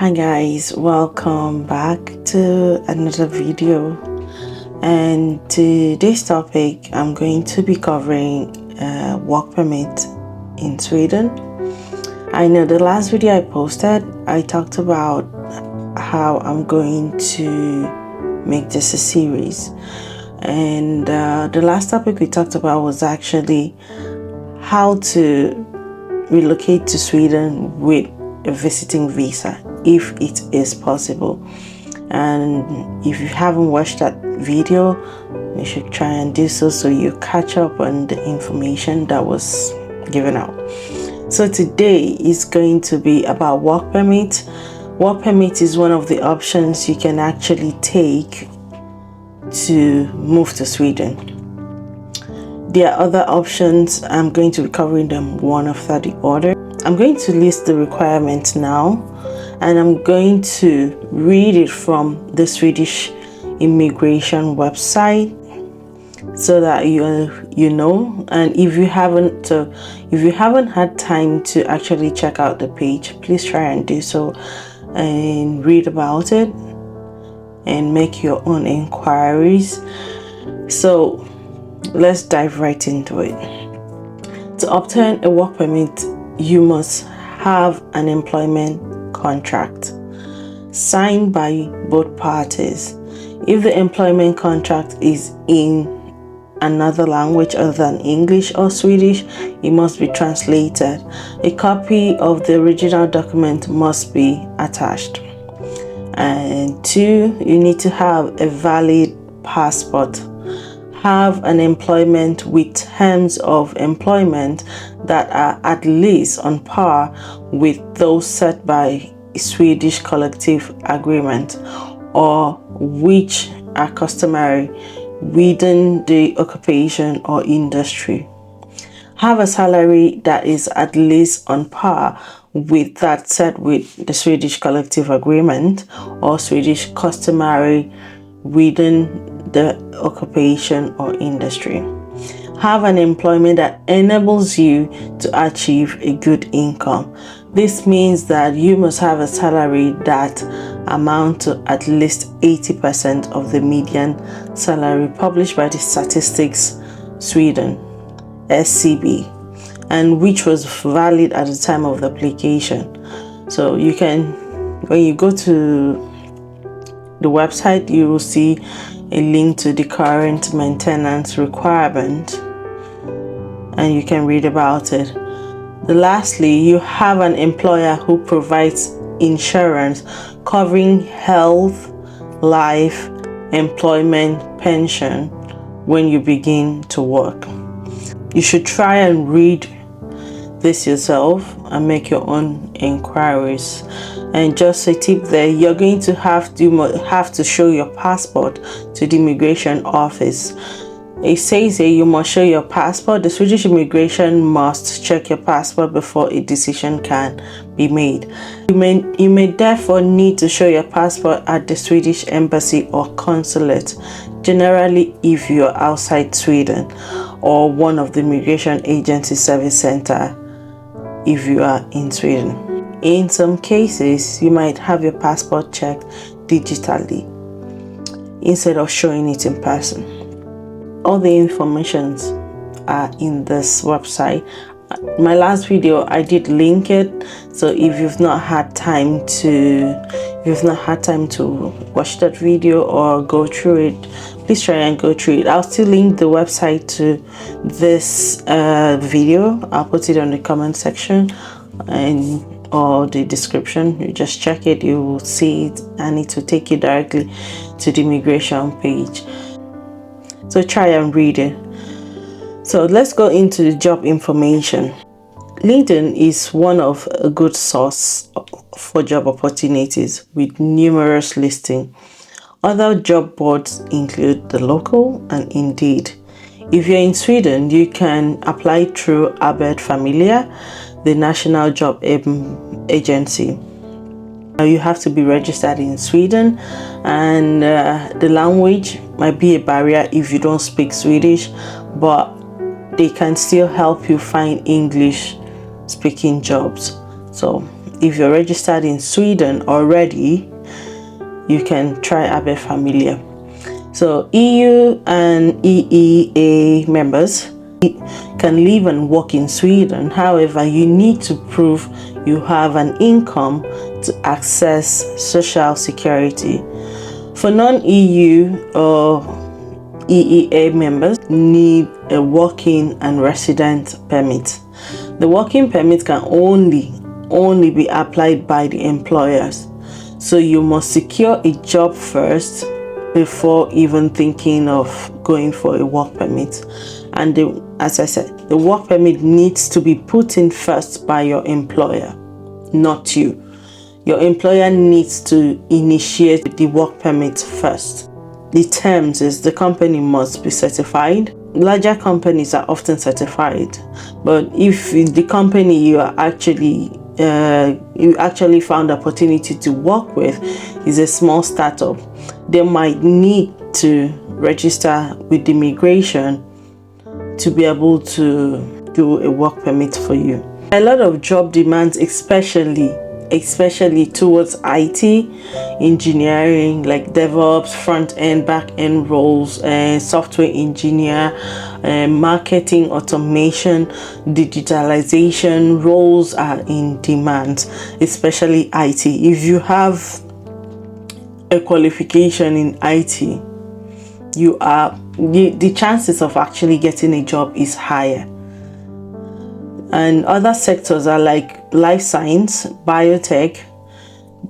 Hi guys, welcome back to another video, and today's topic I'm going to be covering work permit in Sweden. I know the last video I posted I talked about how I'm going to make this a series, and the last topic we talked about was actually how to relocate to Sweden with a visiting visa if it is possible. And if you haven't watched that video, you should try and do so you catch up on the information that was given out. So today is going to be about work permit. Work permit is one of the options you can actually take to move to Sweden. There are other options. I'm going to be covering them one after the other. I'm going to list the requirements now, and I'm going to read it from the Swedish immigration website so that you know. And if you haven't had time to actually check out the page, please try and do so and read about it and make your own inquiries. So let's dive right into it. To obtain a work permit, you must have an employment contract signed by both parties. If the employment contract is in another language other than English or Swedish, it must be translated. A copy of the original document must be attached. And 2, you need to have a valid passport. Have an employment with terms of employment that are at least on par with those set by a Swedish collective agreement or which are customary within the occupation or industry. Have a salary that is at least on par with that set with the Swedish collective agreement or Swedish customary within the occupation or industry. Have an employment that enables you to achieve a good income. This means that you must have a salary that amounts to at least 80% of the median salary published by the Statistics Sweden (SCB), and which was valid at the time of the application. So you can, when you go to the website, you will see a link to the current maintenance requirement and you can read about it. Lastly, you have an employer who provides insurance covering health, life, employment, pension when you begin to work. You should try and read this yourself and make your own inquiries. And just a tip there, you're going to have to show your passport to the immigration office. It says here you must show your passport. The Swedish immigration must check your passport before a decision can be made. You may therefore need to show your passport at the Swedish embassy or consulate, generally if you're outside Sweden, or one of the immigration agency service center if you are in Sweden. In some cases, you might have your passport checked digitally instead of showing it in person. All the informations are in this website. My last video, I did link it, so if you've not had time to watch that video or go through it, please try and go through it. I'll still link the website to this video. I'll put it on the comment section or the description. You just check it, you will see it, and it will take you directly to the immigration page. So try and read it. So let's go into the job information. LinkedIn is one of a good source for job opportunities with numerous listings. Other job boards include The Local and Indeed. If you're in Sweden, you can apply through Arbet Familia, the national job agency. You have to be registered in Sweden, and the language might be a barrier if you don't speak Swedish, but they can still help you find English speaking jobs. So if you're registered in Sweden already, you can try Abe Familia. So EU and EEA members can live and work in Sweden. However, you need to prove you have an income to access social security. For non-EU or EEA members, need a working and resident permit. The working permit can only be applied by the employers. So you must secure a job first before even thinking of going for a work permit. And as I said, the work permit needs to be put in first by your employer, not you. Your employer needs to initiate the work permit first. The terms is the company must be certified. Larger companies are often certified, but if the company you actually found opportunity to work with is a small startup, they might need to register with immigration to be able to do a work permit for you. A lot of job demands, especially towards IT, engineering, like DevOps, front-end, back-end roles, software engineer, marketing, automation, digitalization roles are in demand, especially IT. If you have a qualification in IT, the chances of actually getting a job is higher. And other sectors are like life science, biotech.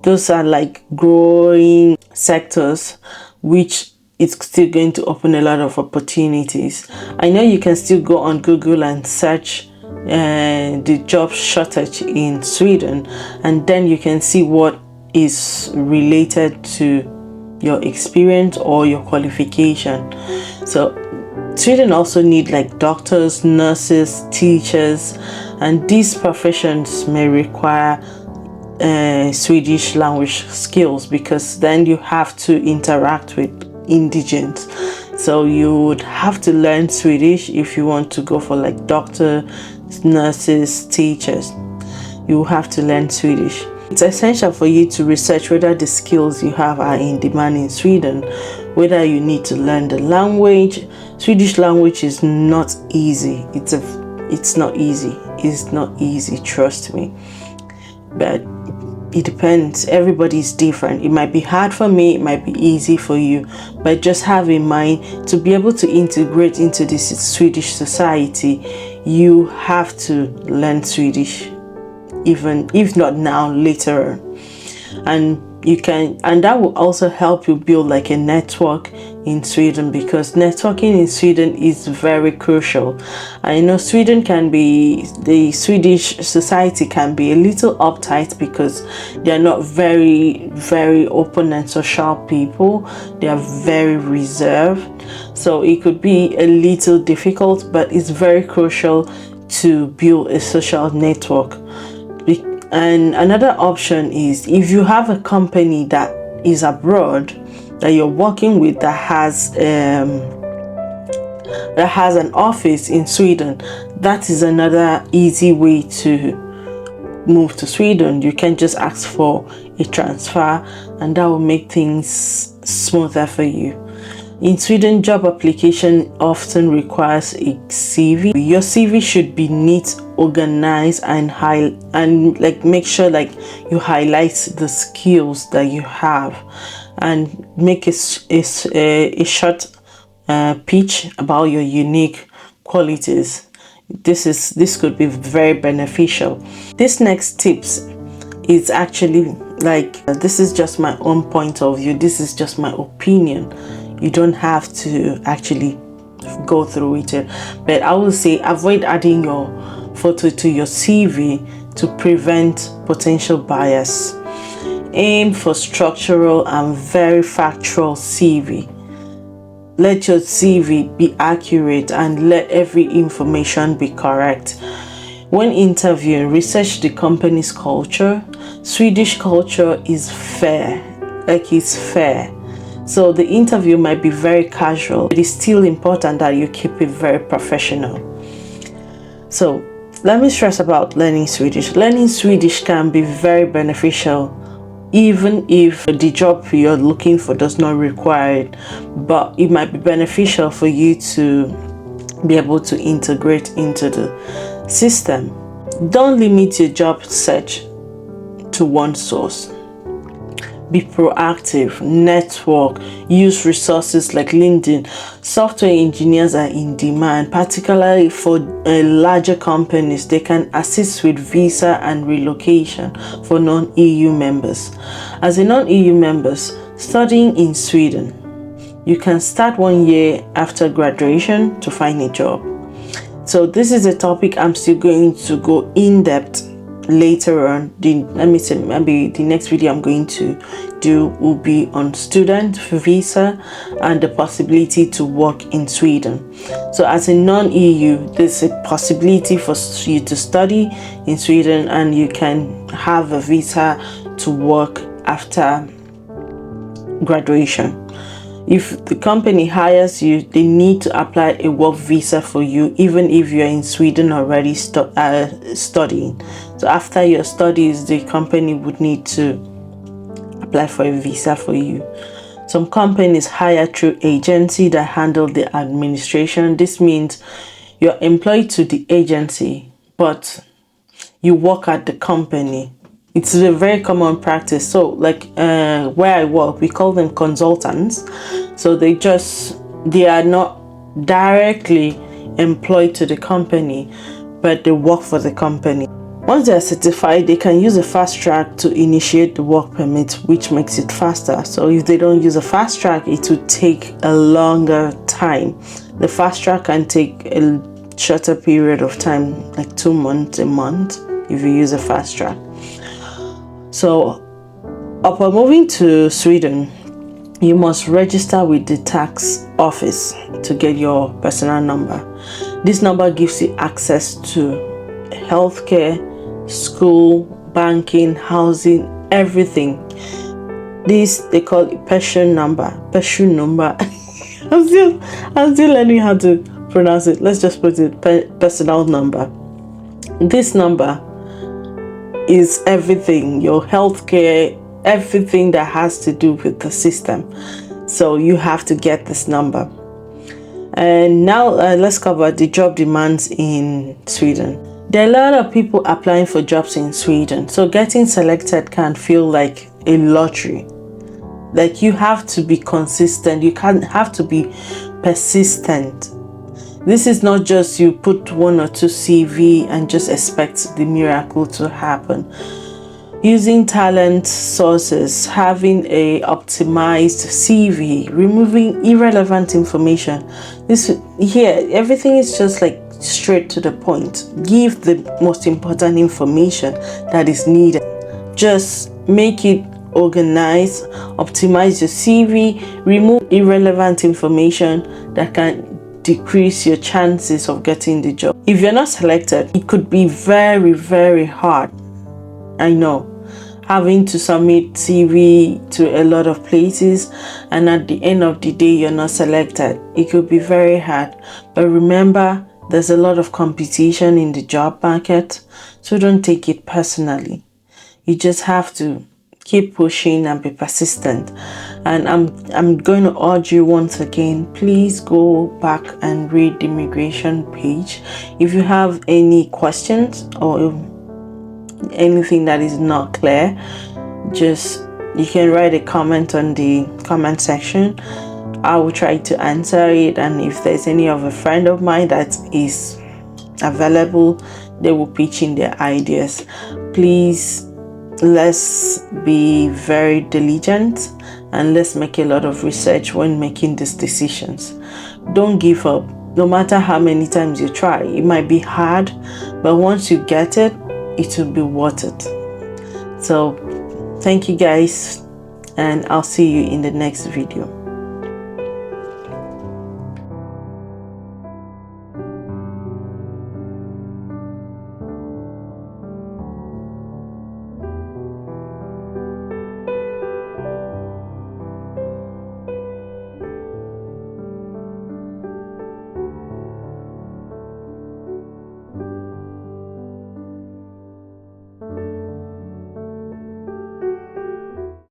Those are like growing sectors, which is still going to open a lot of opportunities. I know you can still go on Google and search the job shortage in Sweden, and then you can see what is related to your experience or your qualification. So Sweden also need like doctors, nurses, teachers, and these professions may require Swedish language skills, because then you have to interact with indigents. So you would have to learn Swedish if you want to go for like doctors, nurses, teachers. You have to learn Swedish. It's essential for you to research whether the skills you have are in demand in Sweden, whether you need to learn the language. Swedish language is not easy. It's not easy, trust me. But it depends. Everybody's different. It might be hard for me, it might be easy for you, but just have in mind, to be able to integrate into this Swedish society, you have to learn Swedish, even if not now, later. And that will also help you build like a network in Sweden, because networking in Sweden is very crucial. I know the Swedish society can be a little uptight because they are not very open and social people. They are very reserved, so it could be a little difficult, but it's very crucial to build a social network. And another option is, if you have a company that is abroad that you're working with, that has an office in Sweden, that is another easy way to move to Sweden. You can just ask for a transfer, and that will make things smoother for you. In Sweden, job application often requires a CV. Your CV should be neat, organized, and make sure like you highlight the skills that you have, and make a short pitch about your unique qualities. This could be very beneficial. This next tips is actually this is just my own point of view. This is just my opinion. You don't have to actually go through it, but I will say avoid adding your photo to your CV to prevent potential bias. Aim for structural and very factual CV. Let your CV be accurate and let every information be correct. When interviewing, research the company's culture. Swedish culture is fair, it's fair. So the interview might be very casual. It is still important that you keep it very professional. So let me stress about learning Swedish. Learning Swedish can be very beneficial even if the job you're looking for does not require it, but it might be beneficial for you to be able to integrate into the system. Don't limit your job search to one source. Be proactive, network, use resources like LinkedIn. Software engineers are in demand, particularly for larger companies. They can assist with visa and relocation for non-EU members. As a non-EU member studying in Sweden, you can start 1 year after graduation to find a job. So this is a topic I'm still going to go in depth later on. Let me say maybe the next video I'm going to do will be on student visa and the possibility to work in Sweden. So as a non-EU, there's a possibility for you to study in Sweden and you can have a visa to work after graduation. If the company hires you, they need to apply a work visa for you, even if you're in Sweden already studying. So after your studies, the company would need to apply for a visa for you. Some companies hire through agency that handle the administration. This means you're employed to the agency, but you work at the company. It's a very common practice. So like where I work, we call them consultants. So they are not directly employed to the company, but they work for the company. Once they are certified, they can use a fast track to initiate the work permit, which makes it faster. So if they don't use a fast track, it will take a longer time. The fast track can take a shorter period of time, like 2 months, a month, if you use a fast track. So upon moving to Sweden, you must register with the tax office to get your personal number. This number gives you access to healthcare, school, banking, housing, everything. This they call it pension number. Pension number. I'm still learning how to pronounce it. Let's just put it personal number. This number is everything, your healthcare, everything that has to do with the system. So you have to get this number. And now let's cover the job demands in Sweden. There are a lot of people applying for jobs in Sweden, so getting selected can feel like a lottery. Like you have to be consistent, you have to be persistent. This is not just you put 1 or 2 CV and just expect the miracle to happen. Using talent sources, having a optimized CV, removing irrelevant information. Everything is just like straight to the point. Give the most important information that is needed. Just make it organized, optimize your CV, remove irrelevant information that can decrease your chances of getting the job. If you're not selected, it could be very, very hard. I know, having to submit CV to a lot of places and at the end of the day you're not selected. It could be very hard. But remember, there's a lot of competition in the job market, so don't take it personally. You just have to keep pushing and be persistent. And I'm going to urge you once again, please go back and read the immigration page. If you have any questions or anything that is not clear, you can write a comment on the comment section. I will try to answer it, and if there's any of a friend of mine that is available, they will pitch in their ideas. Please, let's be very diligent and let's make a lot of research when making these decisions. Don't give up. No matter how many times you try, it might be hard, but once you get it, it will be worth it. So thank you guys, and I'll see you in the next video.